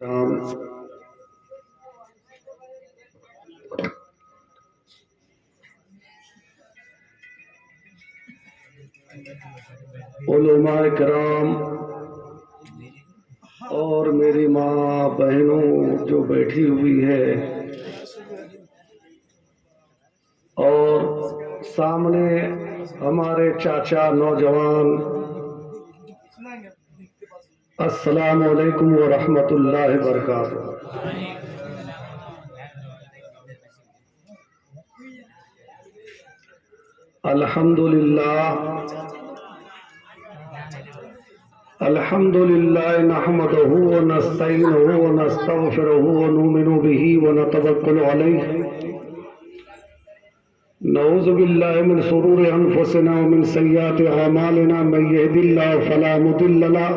علماء کرام اور میری ماں بہنوں جو بیٹھی ہوئی ہے اور سامنے ہمارے چاچا نوجوان، السلام علیکم ورحمۃ اللہ وبرکاتہ۔ الحمد للہ نحمده ونستعینه ونستغفره ونؤمن به ونتوکل علیہ، نعوذ باللہ من شرور انفسنا ومن سیئات اعمالنا، من یهد اللہ فلا مضل له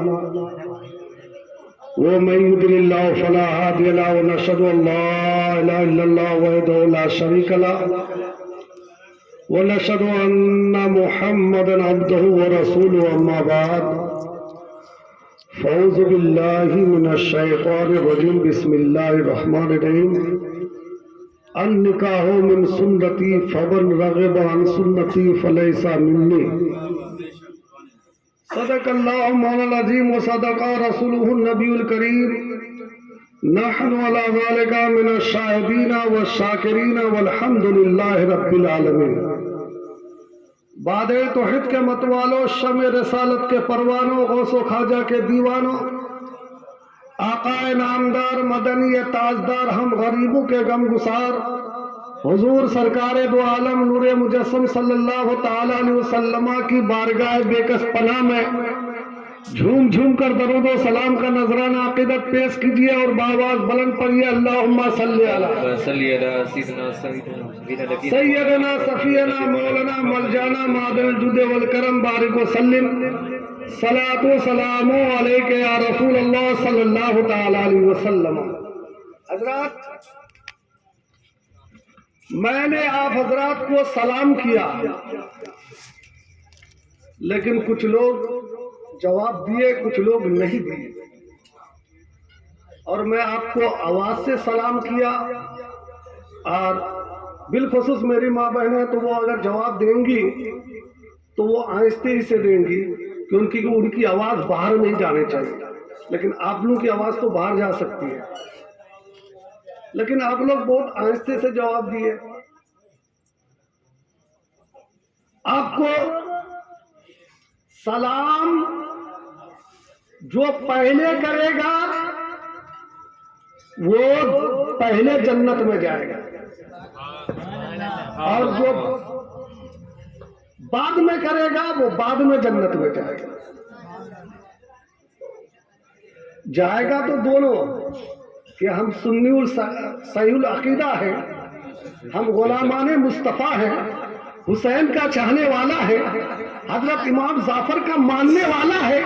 ومن يضلل الله فلا هادي له، ونشهد ان لا اله الا الله وحده لا شريك له، ونشهد ان محمدا عبده ورسوله، اما بعد فاعوذ باللہ من الشیطان الرجیم، بسم اللہ الرحمن الرحیم۔ النکاح من سنتی فمن رغب عن سنتی فلیس منی۔ صدق اللہ مولانا العظیم وصدق رسولہ النبی الکریم، نحن علی ذلک من الشاہدین والشاکرین والحمد للہ رب العالمین۔ باد توحید کے متوالوں، شمع رسالت کے پروانوں، غوث و خواجہ کے دیوانوں، آقا نامدار مدنی تاجدار، ہم غریبوں کے غم گسار، حضور سرکار دو عالم نور مجسم صلی اللہ تعالی علیہ وسلم کی بارگاہ بے کس پناہ میں جھوم جھوم کر درود و سلام کا نذرانہ عقیدت پیش کیجیے اور بآواز بلند پڑھیے، اللہم صلی علی سیدنا صفینا مولانا ملجانا معدن الجود والکرم، بارک وسلم، صلاۃ و سلام علیک یا رسول اللہ صلی اللہ تعالی علیہ وسلم۔ حضرات، میں نے آپ حضرات کو سلام کیا، لیکن کچھ لوگ جواب دیے، کچھ لوگ نہیں دیے، اور میں آپ کو آواز سے سلام کیا، اور بالخصوص میری ماں بہنیں تو وہ اگر جواب دیں گی تو وہ آہستہ ہی سے دیں گی، کیونکہ ان کی آواز باہر نہیں جانے چاہیے، لیکن آپ لوگوں کی آواز تو باہر جا سکتی ہے، لیکن آپ لوگ بہت آہستہ سے جواب دیے۔ آپ کو سلام جو پہلے کرے گا وہ پہلے جنت میں جائے گا، اور جو بعد میں کرے گا وہ بعد میں جنت میں جائے گا۔ جائے گا تو دونوں، کہ ہم سنی صحیح العقیدہ ہیں، ہم غلامان مصطفیٰ ہیں، حسین کا چاہنے والا ہے، حضرت امام جعفر کا ماننے والا ہے،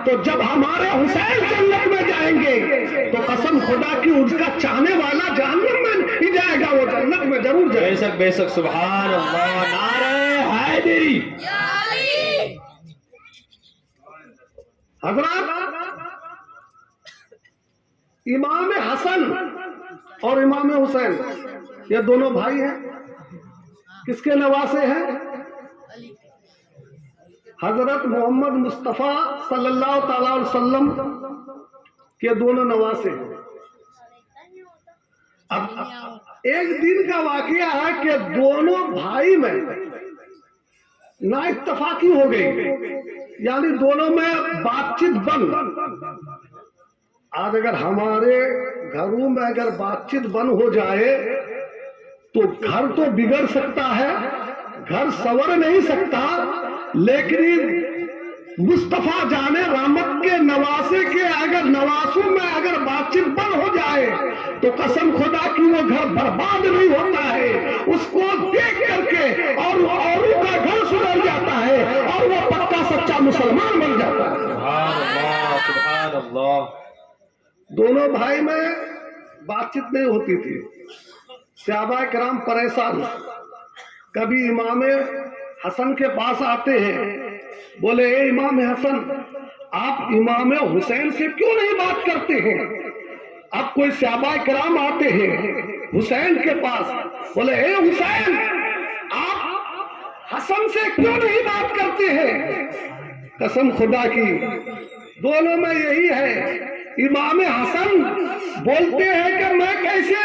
تو جب ہمارے حسین جنت میں جائیں گے تو قسم خدا کی اس کا چاہنے والا جہنم میں نہیں جائے گا، وہ جنت میں ضرور جائے گا۔ بے شک بے شک، سبحان اللہ، نعرہ حیدری۔ حضرات، امام حسن اور امام حسین یہ دونوں بھائی ہیں، کس کے نواسے ہیں؟ حضرت محمد مصطفیٰ صلی اللہ تعالی علیہ وسلم کے دونوں نواسے ہیں۔ اب ایک دن کا واقعہ ہے کہ دونوں بھائی میں نا اتفاقی ہو گئی، یعنی دونوں میں بات چیت بند۔ آج اگر ہمارے گھروں میں اگر بات چیت بند ہو جائے تو گھر تو بگڑ سکتا ہے، گھر سنور نہیں سکتا، لیکن مصطفیٰ جان رحمت کے نواسے کے اگر نواسوں میں اگر بات چیت بند ہو جائے تو قسم خدا کی وہ گھر برباد نہیں ہوتا ہے، اس کو دیکھ کر کے اور اوروں کا گھر سدھر جاتا ہے اور وہ پکا سچا مسلمان بن جاتا ہے۔ سبحان اللہ، سبحان اللہ۔ دونوں بھائی میں بات چیت نہیں ہوتی تھی، صحابہ کرام پریشان، کبھی امام حسن کے پاس آتے ہیں، بولے اے امام حسن، آپ امام حسین سے کیوں نہیں بات کرتے ہیں؟ اب کوئی صحابہ کرام آتے ہیں حسین کے پاس، بولے اے حسین آپ حسن سے کیوں نہیں بات کرتے ہیں؟ قسم خدا کی دونوں میں یہی ہے، امام حسن بولتے ہیں کہ میں کیسے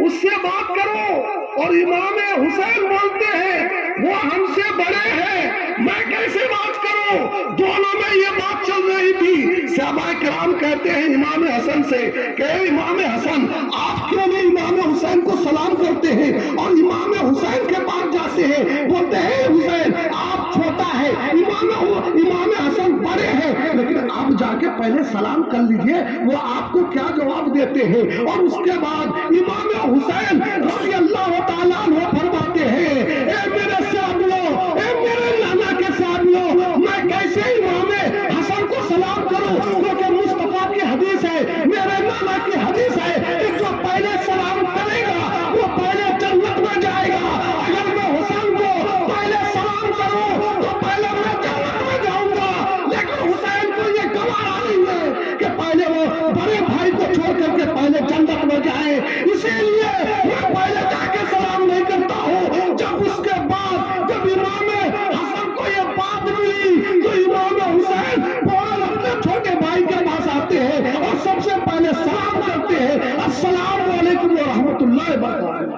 اس سے بات کروں، اور امام حسین بولتے ہیں وہ ہم سے بڑے ہیں، میں کیسے بات کروں؟ دونوں میں یہ بات چل رہی تھی۔ صحابہ کرام کہتے ہیں امام حسن سے کہ اے امام حسن آپ کیوں نہیں امام حسین کو سلام کرتے ہیں اور امام حسین کے پاس جاتے ہیں؟ بولتے ہیں حسین آپ چھوٹا ہے، امام حسن بڑے ہیں، لیکن آپ جا کے پہلے سلام کر لیجئے، وہ آپ کو کیا جواب دیتے ہیں؟ اور اس کے بعد امام حسین رضی اللہ تعالیٰ عنہ فرماتے ہیں اے میرے صحابیوں، اے میرے نانا کے صحابیوں، میں کیسے امام حسن کو سلام کروں؟ کیونکہ مصطفیٰ کی حدیث ہے، میرے نانا کی حدیث ہے کہ جو پہلے سلام کرے گا وہ پہلے جنت میں جائے گا۔ اگر میں حسن کو پہلے سلام کروں تو پہلے میں جنت میں جاؤں گا، لیکن حسین کو یہ گوارا نہیں ہے کہ پہلے وہ بڑے بھائی کو چھوڑ کر کے پہلے جنت میں جائے، اسی لیے میں پہلے جا کے سلام نہیں کرتا ہوں۔ جب اس کے بعد جب امام حسن کو یہ بات ملی تو امام حسین فوراً اپنے چھوٹے بھائی کے پاس آتے ہیں اور سب سے پہلے سلام کرتے ہیں، السلام علیکم ورحمۃ اللہ وبرکاتہ۔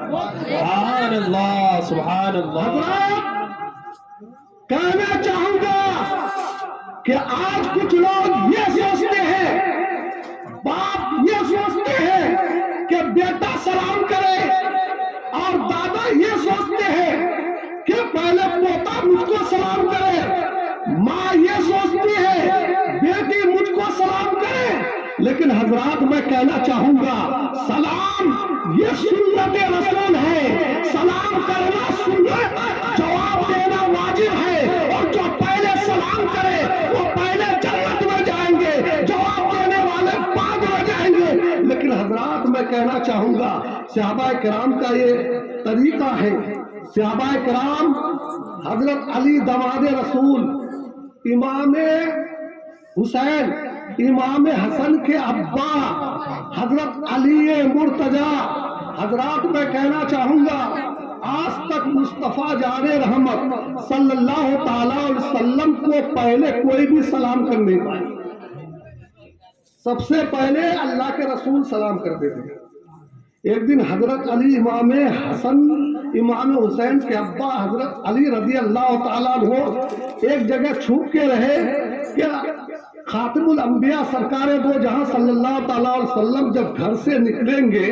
سبحان اللہ سبحان اللہ۔ حضرات کہنا چاہوں گا کہ آج کچھ لوگ یہ سوچتے ہیں، باپ یہ سوچتے ہیں کہ بیٹا سلام کرے، اور دادا یہ سوچتے ہیں کہ پہلے پوتا مجھ کو سلام کرے، ماں یہ سوچتی ہے بیٹی مجھ کو سلام کرے۔ لیکن حضرات میں کہنا چاہوں گا سلام یہ سنت رسول ہے، سلام کرنا سنت، جواب دینا واجب ہے، اور جو پہلے سلام کرے وہ پہلے جنت میں جائیں گے، جواب دینے والے بعد میں جائیں گے۔ لیکن حضرات میں کہنا چاہوں گا صحابہ کرام کا یہ طریقہ ہے، صحابہ کرام حضرت علی داماد رسول، امام حسین امام حسن کے ابا حضرت علی مرتضیٰ، حضرات میں کہنا چاہوں گا آج تک مصطفیٰ جان رحمت صلی اللہ تعالی علیہ وسلم کو پہلے کوئی بھی سلام کر نہیں پائے، سب سے پہلے اللہ کے رسول سلام کرتے تھے۔ ایک دن حضرت علی امام حسن امام حسین کے ابا حضرت علی رضی اللہ تعالیٰ عنہ ایک جگہ چھپ کے رہے کہ خاتم الانبیاء سرکار دو جہاں صلی اللہ تعالیٰ علیہ وسلم جب گھر سے نکلیں گے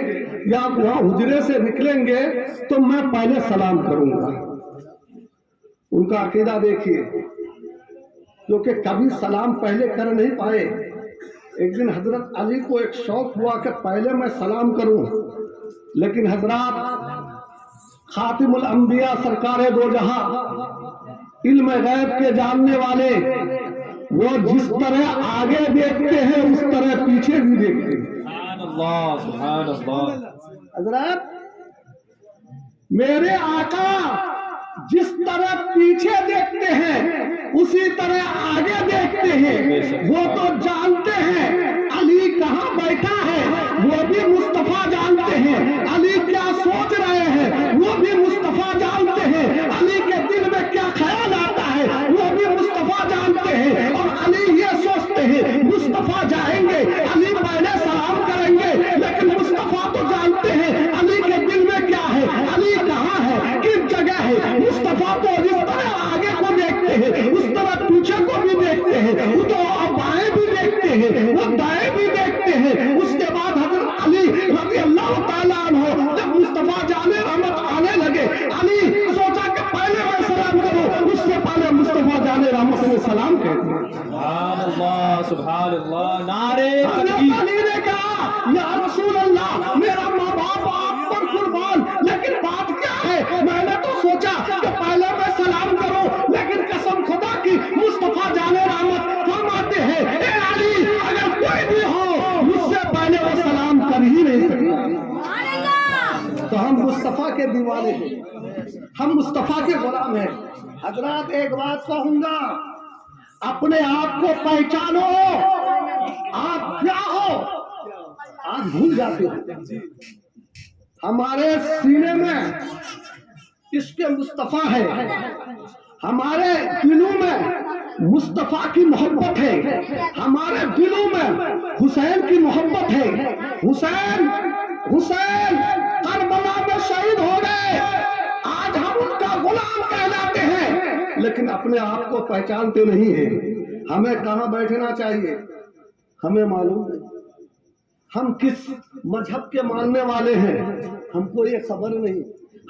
یا وہاں حجرے سے نکلیں گے تو میں پہلے سلام کروں گا۔ ان کا عقیدہ دیکھیے، کیونکہ کبھی سلام پہلے کر نہیں پائے۔ ایک دن حضرت علی کو ایک شوق ہوا کہ پہلے میں سلام کروں، لیکن حضرات خاتم الانبیاء سرکار دو جہاں، علم غیب کے جاننے والے، وہ جس طرح آگے دیکھتے ہیں اس طرح پیچھے بھی دیکھتے ہیں۔ سبحان اللہ سبحان اللہ۔ حضرات میرے آقا جس طرح پیچھے دیکھتے ہیں اسی طرح آگے دیکھتے ہیں، وہ تو جانتے ہیں علی کہاں بیٹھا ہے، وہ بھی مصطفیٰ جانتے ہیں، علی کیا سوچ رہے ہیں وہ بھی مصطفیٰ جانتے ہیں، علی کے دل میں کیا خیال آتا ہے وہ بھی مصطفیٰ جانتے ہیں، اور علی یہ سوچتے ہیں مصطفیٰ جائیں گے علی پہلے سلام کریں گے، لیکن مصطفیٰ تو جانتے ہیں علی کے دل میں کیا ہے، علی کہاں ہے، کس جگہ ہے۔ مصطفیٰ تو جس طرح آگے کو دیکھتے ہیں اس طرح پیچھے کو بھی دیکھتے ہیں، وہ تو بائیں بھی دیکھتے ہیں وہ دائیں بھی دیکھتے ہیں۔ اس کے بعد حضرت علی رضی اللہ تعالیٰ عنہ جب مصطفیٰ جان رحمت آنے لگے، علی سوچا کہ پہلے میں سلام کروں، اس سے پہلے مصطفیٰ جان رحمت نے سلام کہتے ہیں۔ سبحان اللہ سبحان اللہ۔ نعرے حضرت تکبیر۔ علی نے کہا یا رسول اللہ میرا ماں باپ آپ پر قربان، لیکن بات کیا ہے، میں نے تو سوچا کہ پہلے میں سلام کروں، لیکن قسم خدا کی مصطفیٰ جان رحمت فرماتے ہیں اے علی اگر کوئی بھی ہو مجھ سے پہلے وہ سلام کر ہی نہیں سکتا۔ تو ہم مصطفیٰ کے دیوانے ہیں، ہم مصطفیٰ کے غلام ہیں۔ حضرات ایک بات کہوں گا، اپنے آپ کو پہچانو، آپ کیا ہو، آج بھول جاتے ہیں. ہمارے سینے میں عشق مصطفیٰ ہے, ہمارے دلوں میں مصطفیٰ کی محبت ہے, ہمارے دلوں میں حسین کی محبت ہے. حسین حسین کربلا میں شہید ہو گئے, آج ہم ان کا غلام کہلاتے ہیں لیکن اپنے آپ کو پہچانتے نہیں ہیں. ہمیں کہاں بیٹھنا چاہیے ہمیں معلوم نہیں, ہم کس مذہب کے ماننے والے ہیں ہم کو یہ خبر نہیں,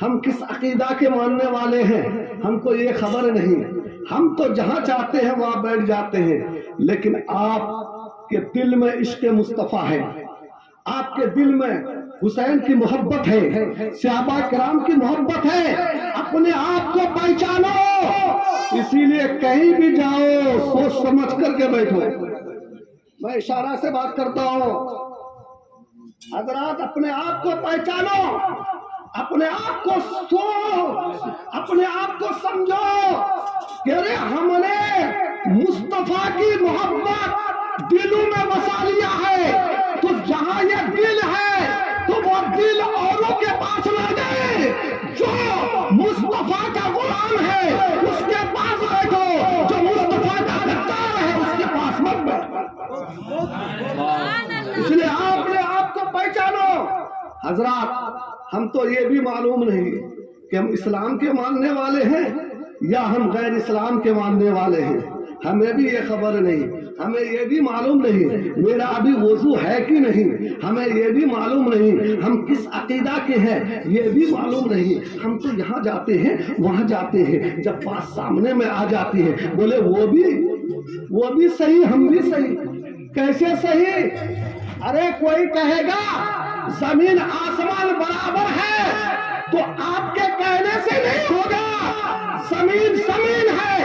ہم کس عقیدہ کے ماننے والے ہیں ہم کو یہ خبر نہیں. ہم تو جہاں چاہتے ہیں وہاں بیٹھ جاتے ہیں, لیکن آپ کے دل میں عشق مصطفیٰ ہے, آپ کے دل میں حسین کی محبت ہے, صحابہ کرام کی محبت ہے. اپنے آپ کو پہچانو, اسی لیے کہیں بھی جاؤ سوچ سمجھ کر کے بیٹھو. میں اشارہ سے بات کرتا ہوں, حضرات اپنے آپ کو پہچانو, اپنے آپ کو اپنے آپ کو سمجھو کہ ارے ہم نے مصطفیٰ کی محبت دلوں میں بسا لیا ہے, تو جہاں یہ دل ہے تو وہ دل اوروں کے پاس نہ جائے. جو مصطفیٰ کا غلام ہے اس کے پاس بیٹھو, جو مصطفیٰ کا غدار ہے اس کے پاس مت بیٹھو. اس لیے آپ نے آپ کو پہچانو. حضرات ہم تو یہ بھی معلوم نہیں کہ ہم اسلام کے ماننے والے ہیں یا ہم غیر اسلام کے ماننے والے ہیں, ہمیں بھی یہ خبر نہیں, ہمیں یہ بھی معلوم نہیں میرا ابھی وضو ہے کہ نہیں, ہمیں یہ بھی معلوم نہیں ہم کس عقیدہ کے ہیں, یہ بھی معلوم نہیں. ہم تو یہاں جاتے ہیں وہاں جاتے ہیں, جب بات سامنے میں آ جاتی ہے بولے وہ بھی صحیح ہم بھی صحیح. کیسے صحیح؟ ارے کوئی کہے گا زمین آسمان برابر ہے تو آپ کے کہنے سے نہیں ہوگا. زمین زمین ہے,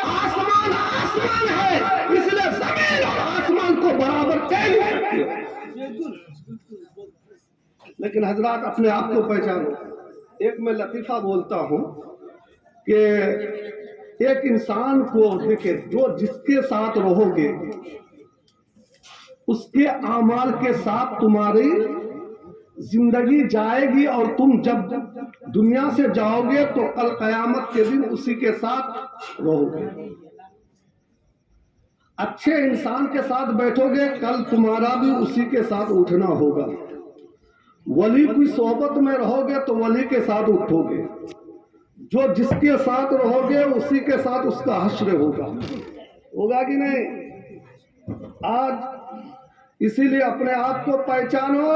آسمان آسمان ہے, اس لیے زمین اور آسمان کو برابر کہہ نہیں سکتے. لیکن حضرات اپنے آپ کو پہچانو. ایک میں لطیفہ بولتا ہوں کہ ایک انسان کو دیکھے, جو جس کے ساتھ رہو گے اس کے اعمال کے ساتھ تمہاری زندگی جائے گی, اور تم جب دنیا سے جاؤ گے تو کل قیامت کے دن اسی کے ساتھ رہو گے. اچھے انسان کے ساتھ بیٹھو گے کل تمہارا بھی اسی کے ساتھ اٹھنا ہوگا. ولی کی صحبت میں رہو گے تو ولی کے ساتھ اٹھو گے, جو جس کے ساتھ رہو گے اسی کے ساتھ اس کا حشر ہوگا کہ نہیں؟ آج اسی لیے اپنے آپ کو پہچانو,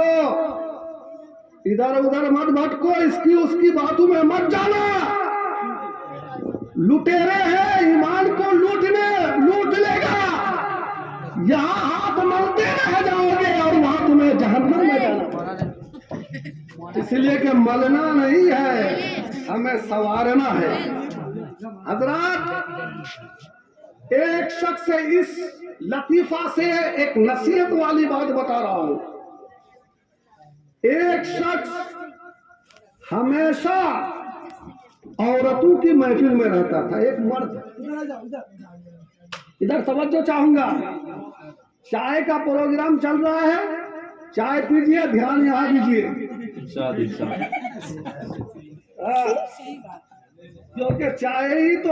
ادھر ادھر مت بھٹکو, اس کی باتوں میں مت جانا. لٹیرے ہیں, ایمان کو لوٹ لے گا, یہاں ہاتھ ملتے رہ جاؤ گے اور وہاں تمہیں جہنم میں جانا. اس لیے کہ ملنا نہیں ہے, ہمیں سنوارنا ہے. حضرات ایک شخص اس لطیفہ سے ایک نصیحت والی بات بتا رہا ہوں. ایک شخص ہمیشہ عورتوں کی محفل میں رہتا تھا, ایک مرد. ادھر توجہ چاہوں گا, چائے کا پروگرام چل رہا ہے, چائے پیجئے, دھیان یہاں دیجئے, کیونکہ چائے ہی تو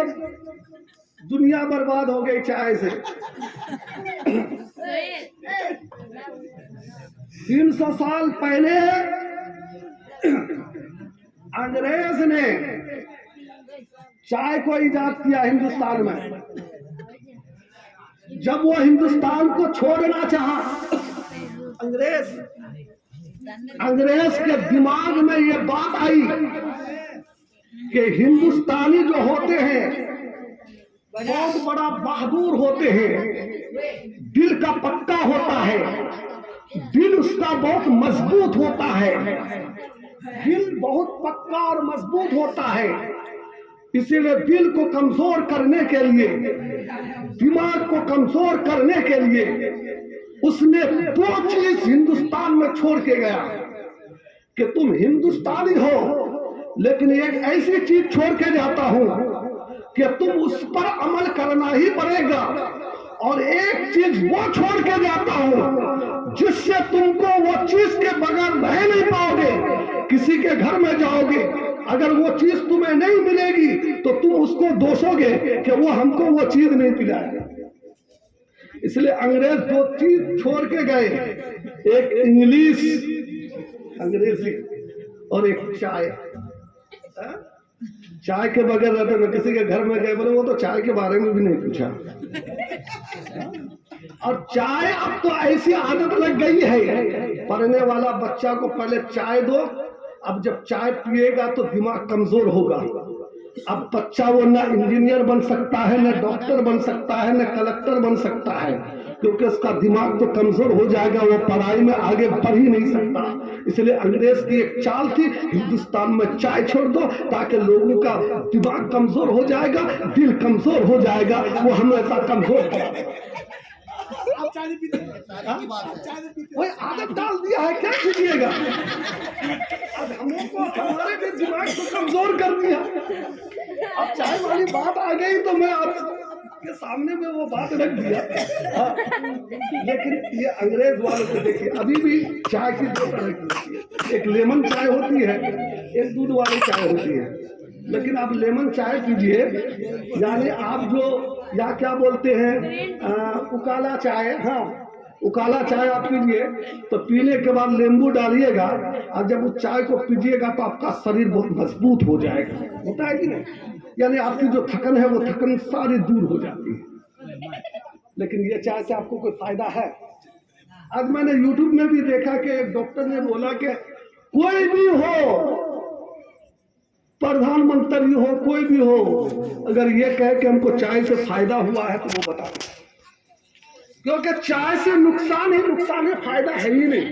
دنیا برباد ہو گئی چائے سے. 300 سال پہلے انگریز نے چائے کو ایجاد کیا ہندوستان میں. جب وہ ہندوستان کو چھوڑنا چاہا, انگریز کے دماغ میں یہ بات آئی کہ ہندوستانی جو ہوتے ہیں بہت بڑا بہادر ہوتے ہیں, دل کا پکا ہوتا ہے, دل اس کا بہت مضبوط ہوتا ہے, دل بہت پکا اور مضبوط ہوتا ہے. اسی لیے دل کو کمزور کرنے کے لیے, دماغ کو کمزور کرنے کے لیے اس نے 2 چیز ہندوستان میں چھوڑ کے گیا کہ تم ہندوستانی ہو لیکن ایک ایسی چیز چھوڑ کے جاتا ہوں کہ تم اس پر عمل کرنا ہی پڑے گا, اور ایک چیز وہ چھوڑ کے جاتا ہوں جس سے تم کو وہ چیز کے بغیر رہ نہیں پاؤ گے. کسی کے گھر میں جاؤ گے, اگر وہ چیز تمہیں نہیں ملے گی تو تم اس کو دوسو گے کہ وہ ہم کو وہ چیز نہیں پلائے. اس لیے انگریز دو چیز چھوڑ کے گئے, ایک انگلش انگریزی اور ایک چائے. چائے کے بغیر رہتے میں کسی کے گھر میں گئے, بولے وہ تو چائے کے بارے میں بھی نہیں پوچھا. اور چائے اب تو ایسی عادت لگ گئی ہے, پڑھنے والا بچہ کو پہلے چائے دو, اب جب چائے پیے گا تو دماغ کمزور ہوگا. اب بچہ وہ نہ انجینئر بن سکتا ہے, نہ ڈاکٹر بن سکتا ہے, نہ کلکٹر بن سکتا ہے, کیونکہ اس کا دماغ تو کمزور ہو جائے گا, وہ پڑھائی میں آگے بڑھ ہی نہیں سکتا. اس لیے انگریز کی ایک چال تھی, ہندوستان میں چائے چھوڑ دو تاکہ لوگوں کا دماغ کمزور ہو جائے گا, دل کمزور ہو جائے گا, وہ ہمیشہ کمزور پڑا. کوئی عادت ڈال دیا ہے, کیا کیجیے گا؟ اب ہم لوگ کو ہمارے بھی دماغ کو کمزور کر دیا. اب چائے والی بات آ گئی تو میں آپ کے سامنے میں وہ بات رکھ دیا. لیکن یہ انگریز والوں کو دیکھیے, ابھی بھی چائے کی دو طرح کی ہوتی ہے, ایک لیمن چائے ہوتی ہے, ایک دودھ والی چائے ہوتی ہے. لیکن آپ لیمن چائے پیجیے, یعنی آپ جو یا کیا بولتے ہیں اکالا چائے, ہاں اکالا چائے آپ پیجیے تو پینے کے بعد لیمبو ڈالیے گا, اور جب اس چائے کو پیجیے گا تو آپ کا شریر بہت مضبوط ہو جائے گا. ہوتا ہے کہ نہیں؟ یعنی آپ کی جو تھکن ہے وہ تھکن ساری دور ہو جاتی ہے. لیکن یہ چائے سے آپ کو کوئی فائدہ ہے؟ آج میں نے یوٹیوب میں بھی دیکھا کہ ایک ڈاکٹر نے بولا کہ کوئی بھی ہو, پردھان منتری ہو, کوئی بھی ہو, اگر یہ کہے کہ ہم کو چائے سے فائدہ ہوا ہے تو وہ بتا دیں, کیونکہ چائے سے نقصان ہی نقصان ہے, فائدہ ہے ہی نہیں.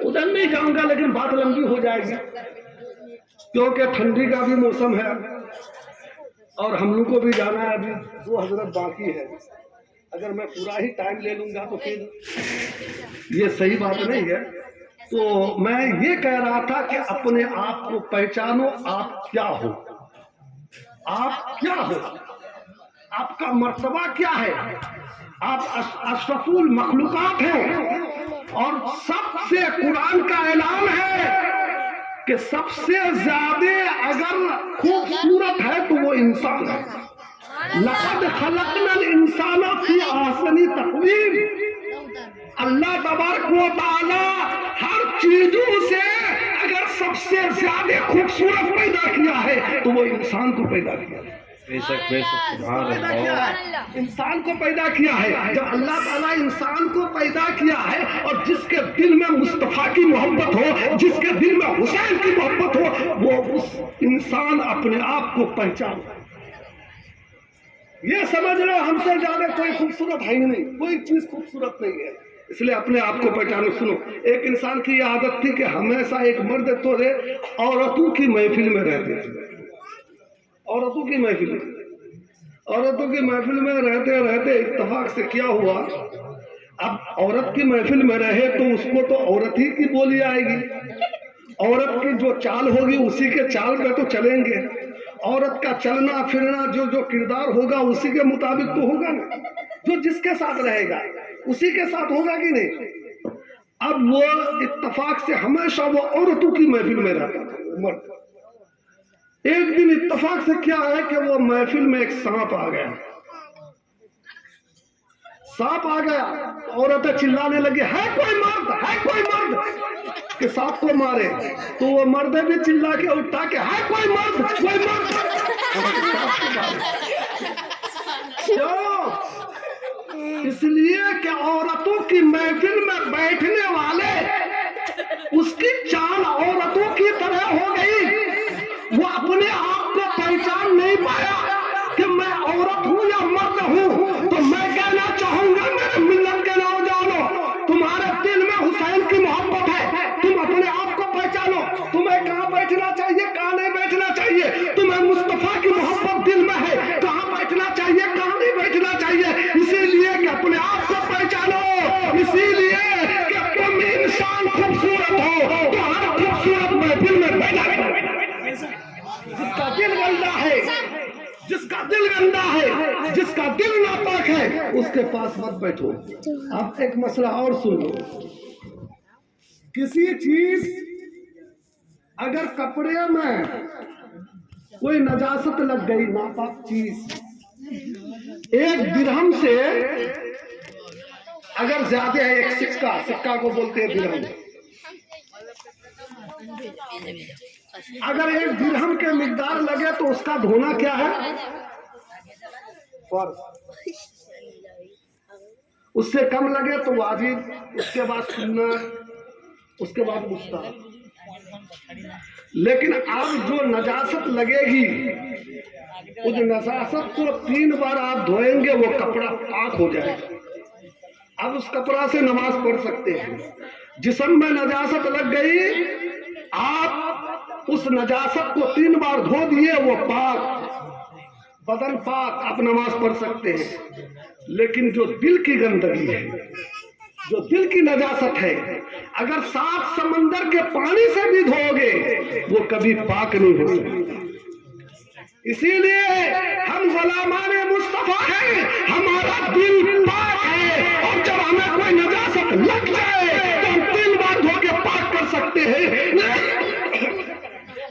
ادھر نہیں جاؤں گا لیکن بات لمبی ہو جائے گی, کیونکہ ٹھنڈی کا بھی موسم ہے اور ہم لوگ کو بھی جانا ہے, ابھی 2 حضرت باقی ہے. اگر میں پورا ہی ٹائم لے لوں گا تو پھر یہ صحیح بات نہیں ہے. تو میں یہ کہہ رہا تھا کہ اپنے آپ کو پہچانو, آپ کیا ہو, آپ کیا ہو, آپ کا مرتبہ کیا ہے. آپ اشرف المخلوقات ہیں, اور سب سے قرآن کا اعلان ہے کہ سب سے زیادہ اگر خوبصورت ہے تو وہ انسان ہے. لقد خلقنا الانسان فی احسن تقویم. اللہ تبارک و تعالی ہر چیزوں سے اگر سب سے زیادہ خوبصورت پیدا کیا ہے تو وہ انسان کو پیدا کیا ہے. انسان کو پیدا کیا ہے. جب اللہ تعالیٰ انسان کو پیدا کیا ہے اور جس کے دل میں مصطفیٰ کی محبت ہو, جس کے دل میں حسین کی محبت ہو, وہ اس انسان اپنے آپ کو پہچان. یہ سمجھ لو ہم سے زیادہ کوئی خوبصورت ہے ہی نہیں, کوئی چیز خوبصورت نہیں ہے. اس لیے اپنے آپ کو پہچانو. سنو, ایک انسان کی یہ عادت تھی کہ ہمیشہ ایک مرد تو عورتوں کی محفل میں رہتے تھے. عورتوں کی محفل میں رہتے رہتے اتفاق سے کیا ہوا, اب عورت کی محفل میں رہے تو اس کو تو عورت ہی کی بولی آئے گی, عورت کی جو چال ہوگی اسی کے چال پہ تو چلیں گے. عورت کا چلنا پھرنا جو کردار ہوگا اسی کے مطابق تو ہوگا نا, جو جس کے ساتھ رہے گا اسی کے ساتھ ہوگا کہ نہیں. اب وہ اتفاق سے ہمیشہ وہ عورتوں کی محفل میں رہتا تھا مرد. ایک دن اتفاق سے کیا ہے کہ وہ محفل میں ایک سانپ آ گیا. سانپ آ گیا, عورتیں چلانے لگی, ہے کوئی مرد, ہے کوئی مرد کہ سانپ کو مارے. تو وہ مردیں بھی چلا کے اٹھا کہ ہے کوئی مرد, کوئی مرد. کیوں؟ اس لیے کہ عورتوں کی محفل میں بیٹھنے والے اس کی چال عورتوں کی طرح ہو گئی. وہ اپنے آپ کو پہچان نہیں پایا کہ میں عورت ہوں یا مرد ہوں. تو میں کہنا چاہوں گا میرے ملت کے نوجوانوں, تمہارے دل میں حسین کی محبت ہے, تم اپنے آپ کو پہچانو. تمہیں کہاں بیٹھنا چاہیے, کہاں نہیں بیٹھنا چاہیے. تمہیں مصطفیٰ کی محبت دل میں ہے, کہاں بیٹھنا چاہیے, کہاں نہیں بیٹھنا چاہیے. اسی لیے کہ اپنے آپ کو پہچانو, اسی لیے کہ تم انسان خوبصورت ہو تو ہر خوبصورت محفل میں بیٹھا کرو. جس کا دل گندا ہے, جس کا دل گندا ہے, جس کا دل ناپاک ہے, اس کے پاس مت بیٹھو. اب ایک مسئلہ اور سن لو. کسی چیز اگر کپڑے میں کوئی نجاست لگ گئی، ناپاک چیز، 1 درہم سے اگر زیادہ ہے، ایک سکہ کو بولتے ہیں درہم، اگر 1 درہم کے مقدار لگے تو اس کا دھونا کیا ہے؟ فرض. اس سے کم لگے تو واجب، اس کے بعد سنت، اس کے بعد مستحب. لیکن اب جو نجاست لگے گی، اس نجاست کو 3 بار آپ دھوئیں گے، وہ کپڑا پاک ہو جائے گا. اب اس کپڑا سے نماز پڑھ سکتے ہیں. جسم میں نجاست لگ گئی، آپ اس نجاست کو 3 بار دھو دیے، وہ پاک، بدن پاک، آپ نماز پڑھ سکتے ہیں. لیکن جو دل کی گندگی ہے، جو دل کی نجاست ہے، اگر 7 سمندر کے پانی سے بھی دھو گے، وہ کبھی پاک نہیں ہو سکتی. اسی لیے ہم غلامان مصطفیٰ ہیں، ہمارا دل پاک ہے، اور جب ہمیں کوئی نجاست لگ جائے تو ہم 3 بار دھو کے پاک کر سکتے ہیں.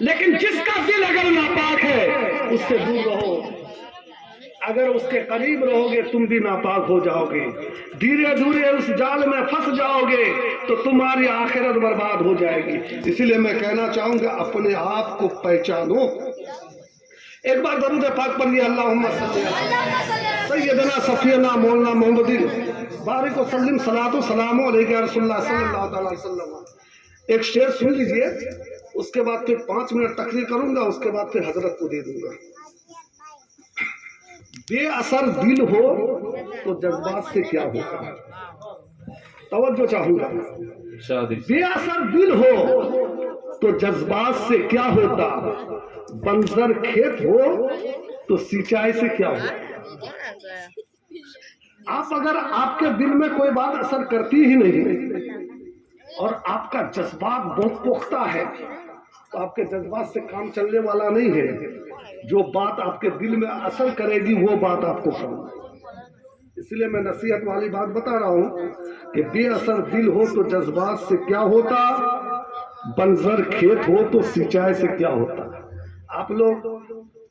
لیکن جس کا دل اگر ناپاک ہے، اس سے دور رہو. اگر اس کے قریب رہو گے تم بھی ناپاک ہو جاؤ گے، دھیرے دھیرے اس جال میں پھنس جاؤ گے تو تمہاری آخرت برباد ہو جائے گی. اسی لیے میں کہنا چاہوں گا اپنے آپ کو پہچانو. ایک بار درود پاک پڑھیے، اللہم صلی علی سیدنا صفینا مولانا محمد بارک وسلم صلاۃ و سلام علیہ رسول اللہ صلی اللہ تعالی وسلم. ایک شعر سن لیجئے، اس کے بعد پھر 5 منٹ تقریر کروں گا، اس کے بعد پھر حضرت کو دے دوں گا. بے اثر دل ہو تو جذبات سے کیا ہوگا؟ توجہ چاہوں گا. بے اثر دل ہو تو جذبات سے کیا ہوتا؟ بنظر کھیت ہو تو سینچائی سے کیا ہوتا؟ آپ اگر آپ کے دل میں کوئی بات اثر کرتی ہی نہیں اور آپ کا جذبات بہت پختہ ہے تو آپ کے جذبات سے کام چلنے والا نہیں ہے. جو بات آپ کے دل میں اثر کرے گی وہ بات آپ کو کرنا. اس لیے میں نصیحت والی بات بتا رہا ہوں کہ بے اثر دل ہو تو جذبات سے کیا ہوتا؟ بنظر کھیت ہو تو سینچائی سے کیا ہوتا؟ آپ لوگ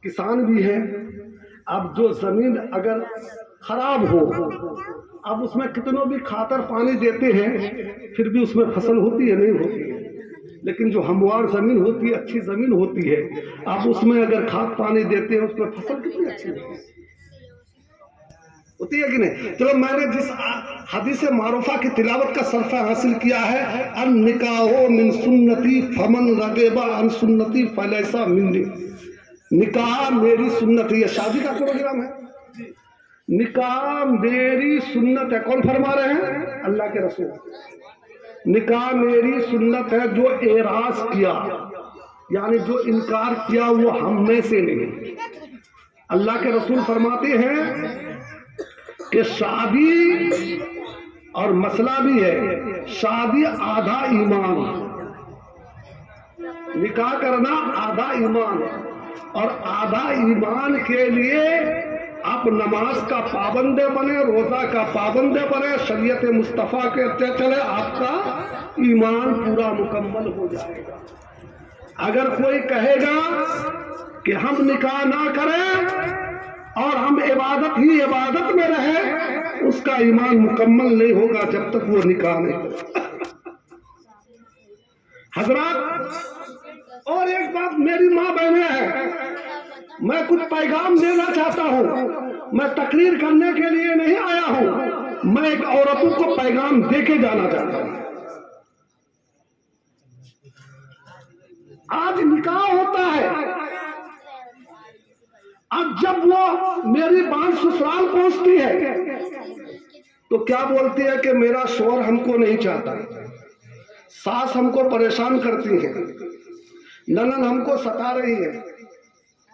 کسان بھی ہیں. اب جو زمین اگر خراب ہو، اب اس میں کتنوں بھی کھاتر پانی دیتے ہیں پھر بھی اس میں فصل ہوتی ہے نہیں ہوتی ہے. لیکن جو ہموار زمین ہوتی ہے، اچھی زمین ہوتی ہے، آپ اس میں اگر کھاد پانی دیتے ہیں اس میں فصل کتنی اچھی ہوتی ہے کہ نہیں؟ چلو میں نے جس حدیث معروفہ کی تلاوت کا صرفہ حاصل کیا ہے، النکاح من سنتی فمن رغب عن سنتی فلیس منی. نکاح میری سنت ہے. یہ شادی کا پروگرام ہے. نکاح میری سنت ہے. کون فرما رہے ہیں؟ اللہ کے رسول. نکاح میری سنت ہے. جو اعراض کیا یعنی جو انکار کیا وہ ہم میں سے نہیں. اللہ کے رسول فرماتے ہیں کہ شادی، اور مسئلہ بھی ہے، شادی آدھا ایمان، نکاح کرنا آدھا ایمان. اور آدھا ایمان کے لیے آپ نماز کا پابند بنے، روزہ کا پابند بنے، شریعت مصطفیٰ کے چلے، آپ کا ایمان پورا مکمل ہو جائے گا. اگر کوئی کہے گا کہ ہم نکاح نہ کریں اور ہم عبادت ہی عبادت میں رہے، اس کا ایمان مکمل نہیں ہوگا جب تک وہ نکاح نہیں کرے. حضرات، اور ایک بات، میری ماں بہنیں ہیں، میں کچھ پیغام دینا چاہتا ہوں. میں تقریر کرنے کے لیے نہیں آیا ہوں، میں ایک عورتوں کو پیغام دے کے جانا چاہتا ہوں. آج نکاح ہوتا ہے، اب جب وہ میری بات سسرال پہنچتی ہے تو کیا بولتی ہے کہ میرا شوہر ہم کو نہیں چاہتا، ساس ہم کو پریشان کرتی ہے، ننند ہم کو ستا رہی ہے.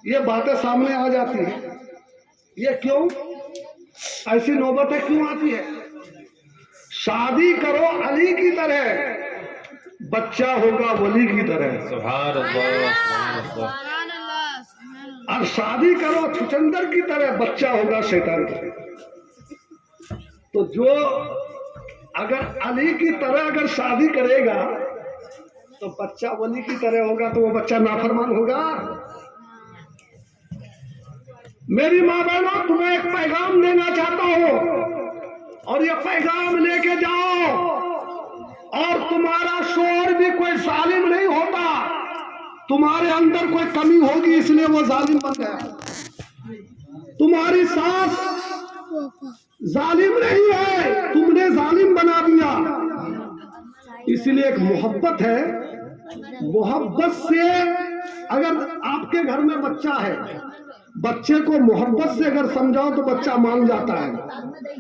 یہ باتیں سامنے آ جاتی ہیں. یہ کیوں؟ ایسی نوبتیں کیوں آتی ہے؟ شادی کرو علی کی طرح، بچہ ہوگا ولی کی طرح. سبحان اللہ، سبحان اللہ. اور شادی کرو چھچندر کی طرح، بچہ ہوگا شیطان کی طرح. تو جو اگر علی کی طرح اگر شادی کرے گا تو بچہ ولی کی طرح ہوگا تو وہ بچہ نافرمان ہوگا. میری ماں بہنوں تمہیں ایک پیغام دینا چاہتا ہوں اور یہ پیغام لے کے جاؤ. اور تمہارا شوہر بھی کوئی ظالم نہیں ہوتا, تمہارے اندر کوئی کمی ہوگی اس لیے وہ ظالم بن گیا. تمہاری ساس ظالم نہیں ہے, تم نے ظالم بنا دیا. اس لیے ایک محبت ہے, محبت سے اگر آپ کے گھر میں بچہ ہے, بچے کو محبت سے اگر سمجھاؤ تو بچہ مان جاتا ہے.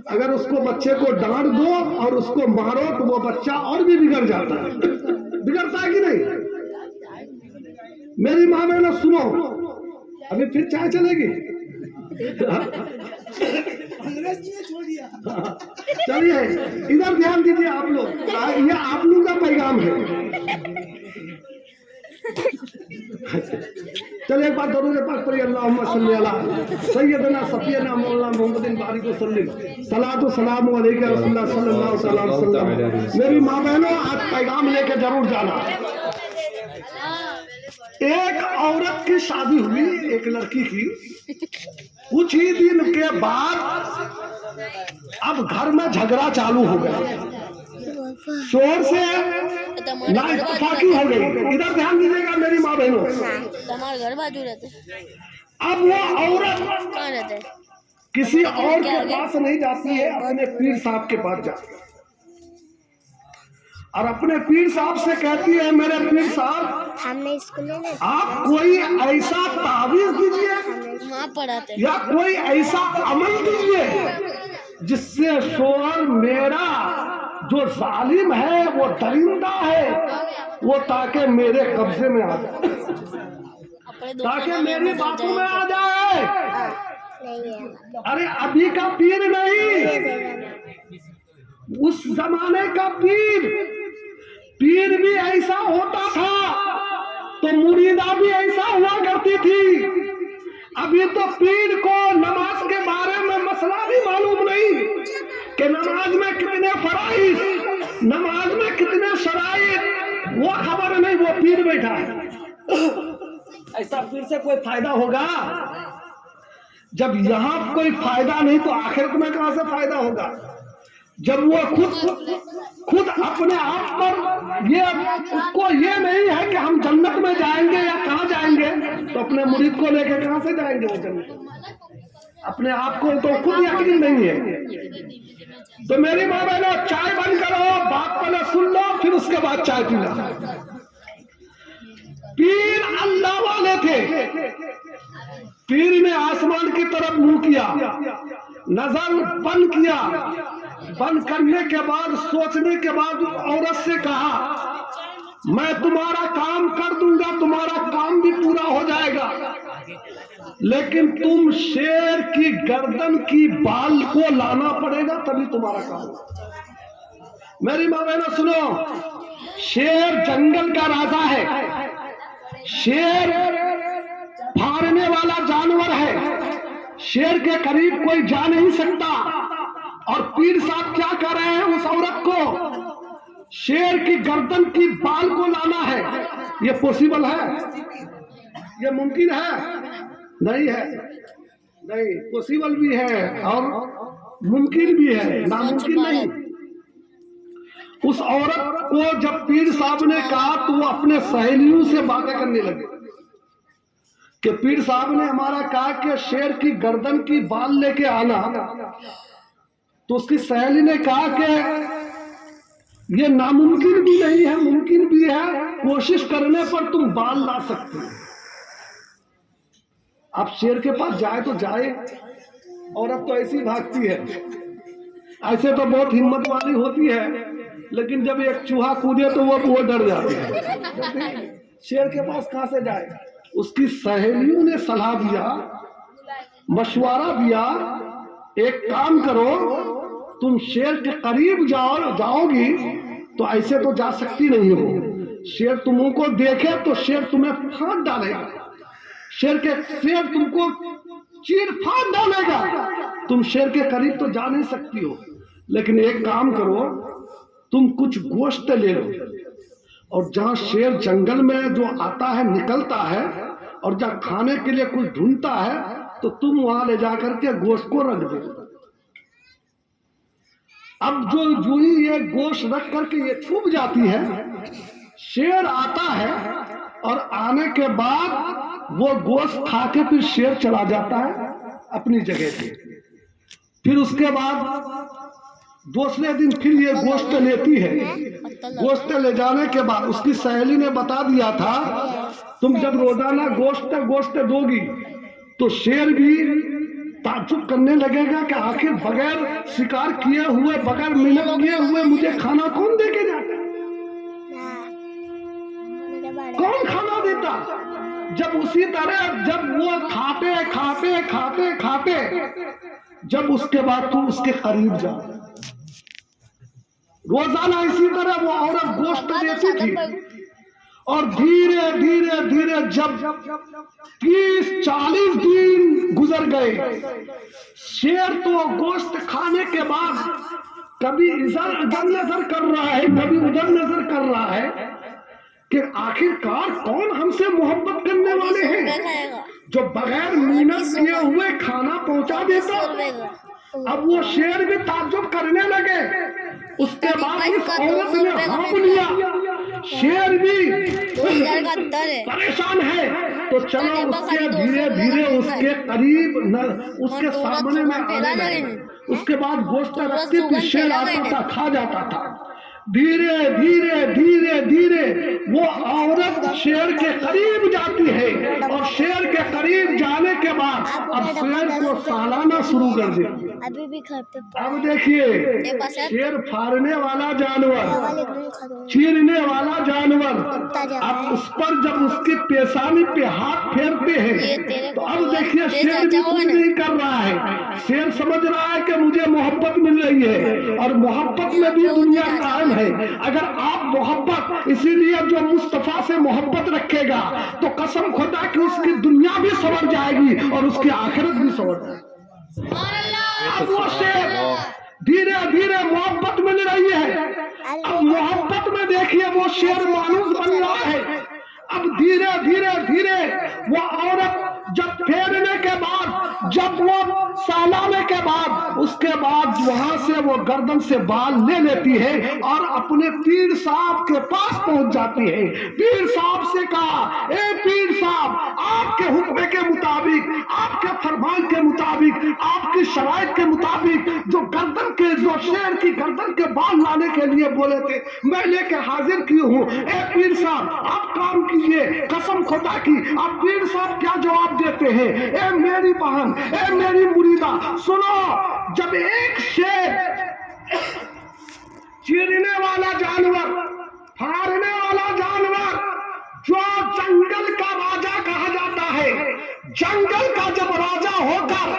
اگر اس کو بچے کو ڈانٹ دو اور اس کو مارو تو وہ بچہ اور بھی بگڑ جاتا ہے. بگڑتا ہے کہ نہیں؟ میری ماں بہنوں سنو, ابھی پھر چائے چلے گی. چلیے ادھر دھیان دیجیے آپ لوگ, یہ آپ لوگ کا پیغام ہے. چلے ایک بار درود پاک پڑھیے, اللہم صلی علی سیدنا سفینا مولانا محمد بارک وسلم, صلاۃ و سلام علیک رسول اللہ صلی اللہ علیہ وسلم. میری ماں بہنوں آج پیغام لے کے ضرور جانا. ایک عورت کی شادی ہوئی, ایک لڑکی کی. کچھ ہی دن کے بعد اب گھر میں جھگڑا چالو ہو گیا, شور سے نااتفاقی ہو گئی. ادھر دھیان دیجیے گا میری ماں بہنوں. ہمارے گھر بازو رہتے. اب وہ عورت کہاں رہتے ہیں؟ کسی اور کے پاس نہیں جاتی ہے, اپنے پیر صاحب کے پاس جاتی ہے اور اپنے پیر صاحب سے کہتی ہے, میرے پیر صاحب آپ کوئی ایسا تعویذ دیجیے وہاں پڑھاتے ہیں. یا کوئی ایسا عمل دیجیے جس سے شوہر میرا جو ظالم ہے, وہ درندہ ہے, وہ تاکہ میرے قبضے میں آ جائے, تاکہ میری باتوں میں آ جائے. ارے ابھی کا پیر نہیں, اس زمانے کا پیر. پیر بھی ایسا ہوتا تھا تو مریدہ بھی ایسا ہوا کرتی تھی. ابھی تو پیر کو نماز کے بارے میں مسئلہ بھی معلوم نہیں کہ نماز میں کتنے فرائض, نماز میں کتنے شرائط, وہ خبر نہیں. وہ پیر بیٹھا ہے. ایسا پیر سے کوئی فائدہ ہوگا؟ جب یہاں کوئی فائدہ نہیں تو آخرت میں کہاں سے فائدہ ہوگا؟ جب وہ خود اپنے آپ پر اس کو یہ نہیں ہے کہ ہم جنت میں جائیں گے یا کہاں جائیں گے, تو اپنے مرید کو لے کے کہاں سے جائیں گے وہ جنت؟ اپنے آپ کو تو خود یقین نہیں ہے. تو میری ماں بہنوں چائے بند کرو, بات پہلے سن لو پھر اس کے بعد چائے پینا. پیر اللہ والے تھے. پیر نے آسمان کی طرف منہ کیا, نظر بند کیا, بند کرنے کے بعد سوچنے کے بعد عورت سے کہا, میں تمہارا کام کر دوں گا, تمہارا کام بھی پورا ہو جائے گا, لیکن تم شیر کی گردن کی بال کو لانا پڑے گا تبھی تمہارا کام ہوگا. میری ماں بہنوں سنو, شیر جنگل کا راجا ہے. شیر پھاڑنے والا جانور ہے, شیر کے قریب کوئی جا نہیں سکتا. اور پیر صاحب کیا کر رہے ہیں, اس عورت کو شیر کی گردن کی بال کو لانا ہے. یہ پوسیبل ہے؟ یہ ممکن ہے؟ نہیں ہے. نہیں, پوسیبل بھی ہے اور ممکن بھی ہے, ناممکن نہیں. اس عورت کو جب پیر صاحب نے کہا تو وہ اپنے سہیلیوں سے باتیں کرنے لگے کہ پیر صاحب نے ہمارا کہا کہ شیر کی گردن کی بال لے کے آنا. تو اس کی سہیلی نے کہا کہ یہ ناممکن بھی نہیں ہے, ممکن بھی ہے, کوشش کرنے پر تم بال لا سکتے ہو. اب شیر کے پاس جائے تو جائے, عورت تو ایسی بھاگتی ہے. ایسے تو بہت ہمت والی ہوتی ہے, لیکن جب ایک چوہا کودے تو وہ ڈر جاتی ہے. شیر کے پاس کہاں سے جائے؟ اس کی سہیلیوں نے صلاح دیا, مشورہ دیا, ایک کام کرو, تم شیر کے قریب جاؤ گی تو ایسے تو جا سکتی نہیں ہو. شیر تمہوں کو دیکھے تو شیر تمہیں پھاڑ ڈالے گا, شیر تم کو چیر پھاڑ ڈالے گا, تم شیر کے قریب تو جا نہیں سکتی ہو. لیکن ایک کام کرو، تم کچھ گوشت لے لو، اور جہاں شیر جنگل میں جو آتا ہے نکلتا ہے اور جہاں کھانے کے لیے کچھ ڈھونڈتا ہے تو تم وہاں لے جا کر کے گوشت کو رکھ دو۔ اب جو ہی یہ گوشت رکھ کر کے یہ چھپ جاتی ہے، شیر آتا ہے اور آنے کے بعد وہ گوشت کھا کے پھر شیر چلا جاتا ہے اپنی جگہ پہ۔ پھر اس کے بعد دوسرے دن پھر یہ گوشت لیتی ہے، گوشت لے جانے کے بعد اس کی سہیلی نے بتا دیا تھا تم جب روزانہ گوشت دو گی تو شیر بھی تعجب کرنے لگے گا کہ آخر بغیر شکار کیے ہوئے، بغیر محنت کیے ہوئے مجھے کھانا کون دے کے جاتا، کون کھانا دیتا؟ جب اسی طرح جب وہ کھاتے کھاتے کھاتے کھاتے جب اس کے بعد تو اس کے قریب جا، روزانہ اسی طرح وہ عورت گوشت دیتی تھی، اور دھیرے دھیرے دھیرے جب 30-40 دن گزر گئے، شیر تو گوشت کھانے کے بعد کبھی ادھر نظر کر رہا ہے، کبھی ادھر نظر کر رہا ہے کہ آخر کار کون ہم سے محبت کرنے والے ہیں جو بغیر محنت کیے ہوئے کھانا پہنچا دیتا۔ اب وہ شیر بھی تعجب کرنے لگے، اس کے بعد اس عورت نے ہانپ لیا، شیر بھی پریشان ہے تو چلو اس کے دھیرے دھیرے اس کے قریب اس کے سامنے میں آنے لگے، اس کے بعد گوشت رکھتی تھی، شیر آتا تھا کھا جاتا تھا۔ دھیرے دھیرے دھیرے دھیرے وہ عورت شیر کے قریب جاتی ہے، اور شیر کے قریب جانے کے بعد اب شیر کو سالانا شروع کر دیتی۔ اب دیکھیے، شیر پھاڑنے والا جانور، چیرنے والا جانور، اب اس پر جب اس کی پیشانی پہ ہاتھ پھیرتے ہیں تو اب دیکھیے شیر بھی کچھ نہیں کر رہا ہے، شیر سمجھ رہا ہے کہ مجھے محبت مل رہی ہے، اور محبت میں بھی دنیا قائم ہے۔ اگر آپ محبت، اسی لیے جو مصطفیٰ سے محبت رکھے گا تو قسم خدا کہ اس کی دنیا بھی سنور جائے گی اور اس کی آخرت بھی سنور جائے گی۔ اب وہ شیر دھیرے دھیرے محبت مل رہی ہے، اب محبت میں دیکھیے وہ شیر مانوس بن رہا ہے۔ اب دھیرے دھیرے دھیرے وہ عورت جب پھیرنے کے بعد، جب وہ سالانے کے بعد، اس کے بعد وہاں سے وہ گردن سے بال لے لیتی ہے اور اپنے پیر صاحب کے پاس پہنچ جاتی ہے۔ پیر صاحب سے کہا، اے پیر صاحب، آپ کے حکم کے مطابق، آپ کے فرمان کے مطابق، آپ کی شرائط کے مطابق جو گردن کے، جو شیر کی گردن کے بال لانے کے لیے بولے تھے، میں لے کے حاضر کی ہوں۔ اے پیر صاحب آپ کام کیجئے، قسم خدا کی۔ اب پیر صاحب کیا جواب دیتے ہیں؟ اے میری بہن، اے میری مریدہ، سنو، جب ایک شیر چیرنے والا جانور، پھاڑنے والا جانور، جو جنگل کا راجا کہا جاتا ہے، جنگل کا جب راجا ہو کر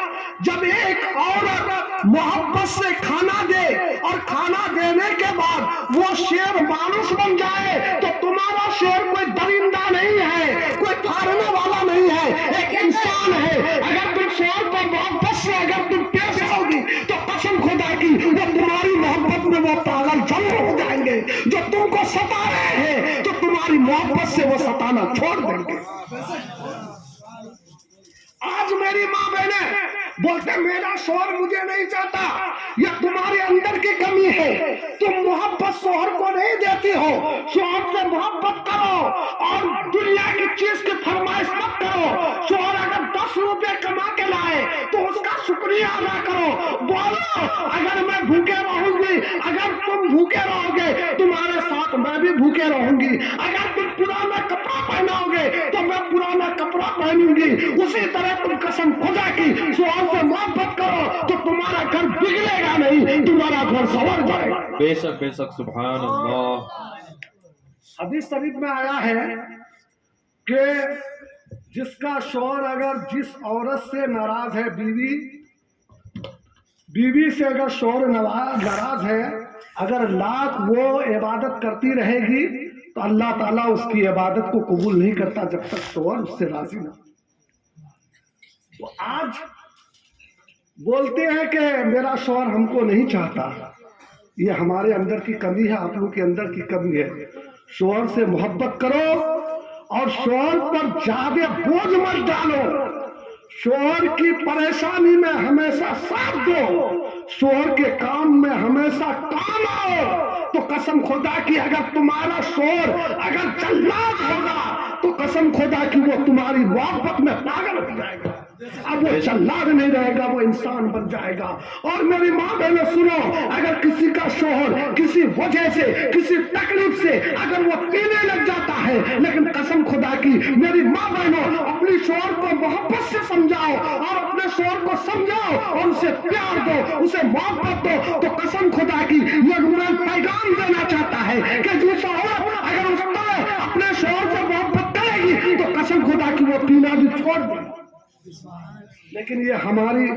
جب ایک عورت محبت سے کھانا دے اور کھانا دینے کے بعد وہ شیر مانوس بن جائے تو تمہارا شیر کوئی درندہ نہیں ہے، کوئی پھاڑنے والا نہیں ہے، ایک انسان ہے۔ اگر تم شیر پر محبت سے اگر تم پیش آؤ گی تو قسم خدا کی وہ تمہاری محبت میں وہ پاگل جنگ ہو جائیں گے، جو تم کو ستا رہے ہیں تو تمہاری محبت سے وہ ستانا چھوڑ دیں گے۔ آج میری ماں بہنیں بولتے میرا شوہر مجھے نہیں چاہتا، یہ تمہارے اندر کی کمی ہے، تم محبت شوہر کو نہیں دیتی ہو۔ شوہر سے محبت کرو اور دنیا کی چیز کی فرمائش مت کرو۔ شوہر اگر 10 روپے کما کے لائے تو اس کا شکریہ ادا کرو، بولو اگر میں بھوکے رہوں گی، اگر تم بھوکے رہو گے تمہارے ساتھ میں بھی بھوکے رہوں گی، اگر تم پرانا کپڑا پہناؤ گے تو میں پرانا کپڑا پہنوں گی۔ اسی طرح تم قسم خدا کی شوہر سے محبت کرو تو تمہارا گھر بگڑے گا نہیں، تمہارا گھر سنور جائے گا۔ بے شک بے شک، سبحان اللہ۔ حدیث شریف میں آیا ہے کہ جس کا شوہر اگر جس عورت سے ناراض ہے، بیوی سے اگر شوہر ناراض ہے، اگر لاکھ وہ عبادت کرتی رہے گی تو اللہ تعالیٰ اس کی عبادت کو قبول نہیں کرتا جب تک شوہر اس سے راضی نہ ہو۔ تو آج بولتے ہیں کہ میرا شوہر ہم کو نہیں چاہتا، یہ ہمارے اندر کی کمی ہے، آپ لوگ کے اندر کی کمی ہے. شوہر سے محبت کرو اور شوہر پر زیادہ بوجھ مت ڈالو. شوہر کی پریشانی میں ہمیشہ ساتھ دو، شوہر کے کام میں ہمیشہ کام آؤ. تو قسم خدا کی اگر تمہارا شوہر اگر جلاد ہوگا تو قسم خدا کی وہ تمہاری محبت میں پاگل ہو جائے گا. اب وہ جلاد نہیں رہے گا، وہ انسان بن جائے گا. اور میری ماں بہنوں سنو، اگر کسی کا شوہر کسی وجہ سے کسی تکلیف سے اگر وہ پینے لگ جاتا ہے، لیکن قسم خدا کی میری ماں بہنوں اپنی شوہر کو محبت سے سمجھاؤ اور اپنے شوہر کو سمجھاؤ اور اسے پیار دو، اسے محبت دو. تو قسم خدا کی یہ میں پیغام دینا چاہتا ہے کہ جو شوہر اگر اس طرح اپنے شوہر سے محبت کرے گی تو قسم خدا کی وہ پینا بھی چھوڑ دے. لیکن یہ ہماری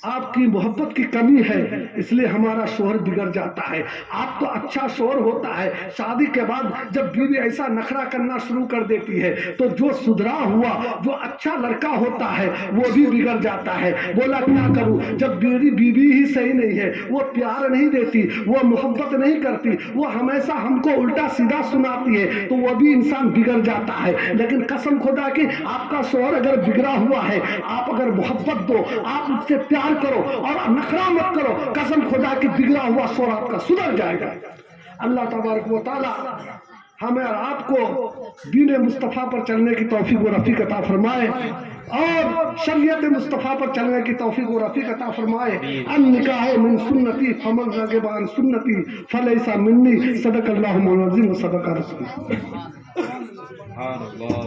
آپ کی محبت کی کمی ہے، اس لیے ہمارا شوہر بگڑ جاتا ہے. آپ تو اچھا شوہر ہوتا ہے، شادی کے بعد جب بیوی ایسا نخرا کرنا شروع کر دیتی ہے تو جو سدھرا ہوا جو اچھا لڑکا ہوتا ہے وہ بھی بگڑ جاتا ہے. بولا کیا کروں، جب میری بیوی ہی صحیح نہیں ہے، وہ پیار نہیں دیتی، وہ محبت نہیں کرتی، وہ ہمیشہ ہم کو الٹا سیدھا سناتی ہے، تو وہ بھی انسان بگڑ جاتا ہے. لیکن قسم خدا کی آپ کا شوہر اگر بگڑا ہوا ہے، آپ اگر محبت دو، آپ اس سے پیار کرو اور نخرا مت کرو، قسم خدا کی بگڑا ہوا شوہر آپ کا سدھر جائے گا. اللہ تبارک و تعالی ہمیں اور آپ کو دین مصطفیٰ پر چلنے کی توفیق و رفیق عطا فرمائے اور شریعت مصطفیٰ پر چلنے کی توفیق و رفیق عطا فرمائے. النکاح من سنتی فمن رغب عن سنتی فلیس منی. صدق اللہ العظیم و صدق رسول. سبحان اللہ.